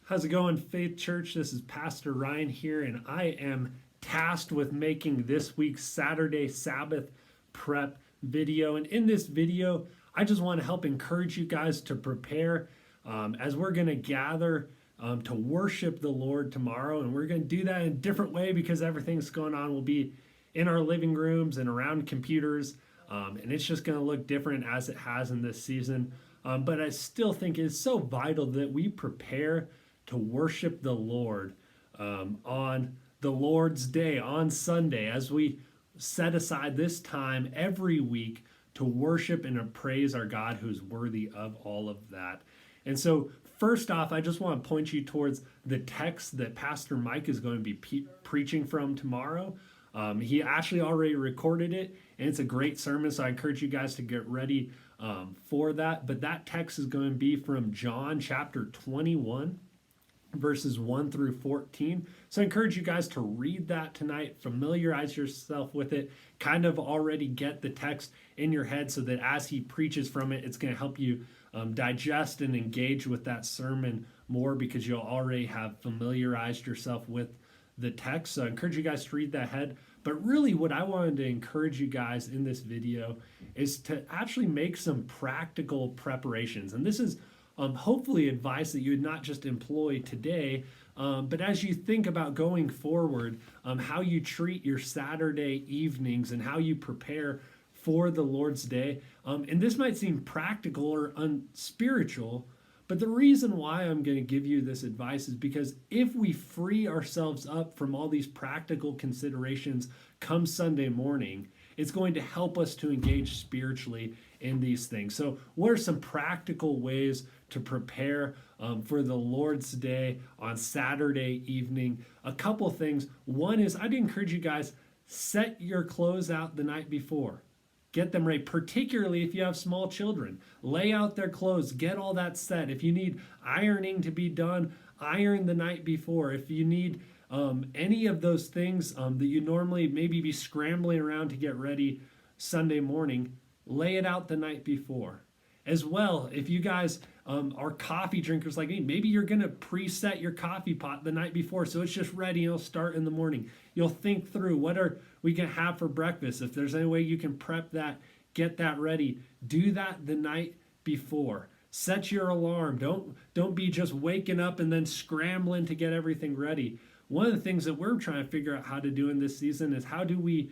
How's it going, Faith Church? This is Pastor Ryan here, and I am tasked with making this week's Saturday Sabbath prep video. And in this video, I just want to help encourage you guys to prepare as we're going to gather to worship the Lord tomorrow. And we're going to do that in a different way because everything's going on. We'll be in our living rooms and around computers, and it's just going to look different as it has in this season. But I still think it's so vital that we prepare to worship the Lord on the Lord's Day, on Sunday, as we set aside this time every week to worship and to praise our God who's worthy of all of that. And so, first off, I just want to point you towards the text that Pastor Mike is going to be preaching from tomorrow. He actually already recorded it, and it's a great sermon, so I encourage you guys to get ready for that. But that text is going to be from John chapter 21. Verses 1 through 14. So I encourage you guys to read that tonight, familiarize yourself with it, kind of already get the text in your head so that as he preaches from it, it's going to help you digest and engage with that sermon more because you'll already have familiarized yourself with the text. So I encourage you guys to read that ahead. But really what I wanted to encourage you guys in this video is to actually make some practical preparations. And this is hopefully advice that you would not just employ today, but as you think about going forward, how you treat your Saturday evenings and how you prepare for the Lord's Day. And this might seem practical or unspiritual, but the reason why I'm going to give you this advice is because if we free ourselves up from all these practical considerations come Sunday morning, it's going to help us to engage spiritually in these things. So what are some practical ways to prepare for the Lord's Day on Saturday evening? A couple things. One is I'd encourage you guys, set your clothes out the night before. Get them ready, particularly if you have small children. Lay out their clothes, get all that set. If you need ironing to be done, iron the night before. If you need any of those things that you normally maybe be scrambling around to get ready Sunday morning, lay it out the night before. As well, if you guys are coffee drinkers like me, maybe you're going to preset your coffee pot the night before so it's just ready and it'll start in the morning. You'll think through what are we going to have for breakfast. If there's any way you can prep that, get that ready. Do that the night before. Set your alarm. Don't be just waking up and then scrambling to get everything ready. One of the things that we're trying to figure out how to do in this season is how do we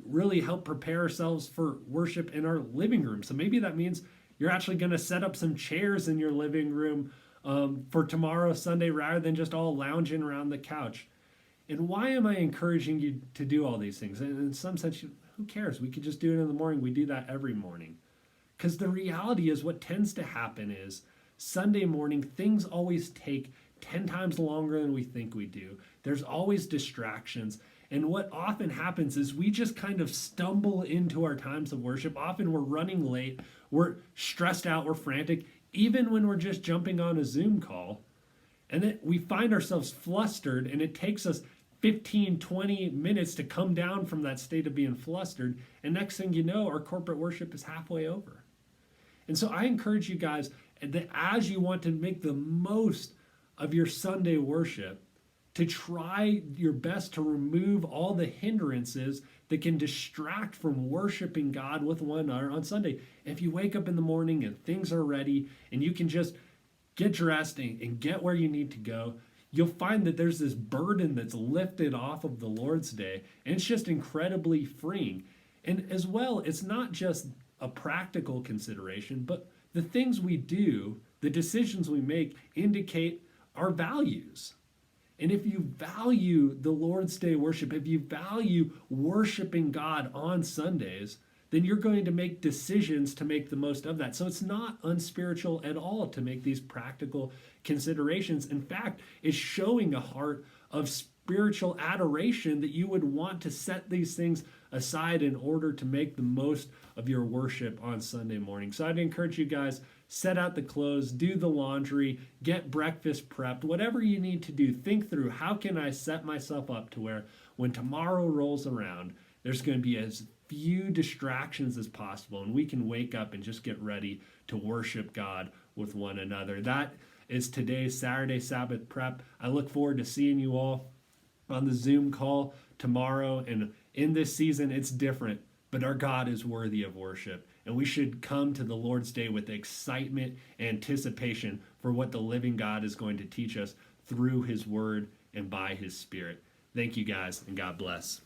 really help prepare ourselves for worship in our living room. So maybe that means you're actually going to set up some chairs in your living room for tomorrow, Sunday, rather than just all lounging around the couch. And why am I encouraging you to do all these things? And in some sense, who cares? We could just do it in the morning. We do that every morning. Because the reality is what tends to happen is Sunday morning, things always take 10 times longer than we think we do. There's always distractions. And what often happens is we just kind of stumble into our times of worship. Often we're running late, we're stressed out, we're frantic, even when we're just jumping on a Zoom call. And then we find ourselves flustered, and it takes us 15, 20 minutes to come down from that state of being flustered. And next thing you know, our corporate worship is halfway over. And so I encourage you guys that as you want to make the most of your Sunday worship, to try your best to remove all the hindrances that can distract from worshiping God with one another on Sunday. If you wake up in the morning and things are ready and you can just get dressed and get where you need to go, you'll find that there's this burden that's lifted off of the Lord's Day, and it's just incredibly freeing. And as well, it's not just a practical consideration, but the things we do, the decisions we make indicate our values. And if you value the Lord's Day worship, if you value worshiping God on Sundays, then you're going to make decisions to make the most of that. So it's not unspiritual at all to make these practical considerations. In fact, it's showing a heart of spiritual adoration that you would want to set these things aside in order to make the most of your worship on Sunday morning. So I'd encourage you guys, set out the clothes, do the laundry, get breakfast prepped, whatever you need to do. Think through, how can I set myself up to where when tomorrow rolls around, there's going to be as few distractions as possible, and we can wake up and just get ready to worship God with one another. That is today's Saturday Sabbath prep. I look forward to seeing you all on the Zoom call tomorrow. And in this season, it's different, but our God is worthy of worship. And we should come to the Lord's Day with excitement and anticipation for what the living God is going to teach us through his word and by his spirit. Thank you guys, and God bless.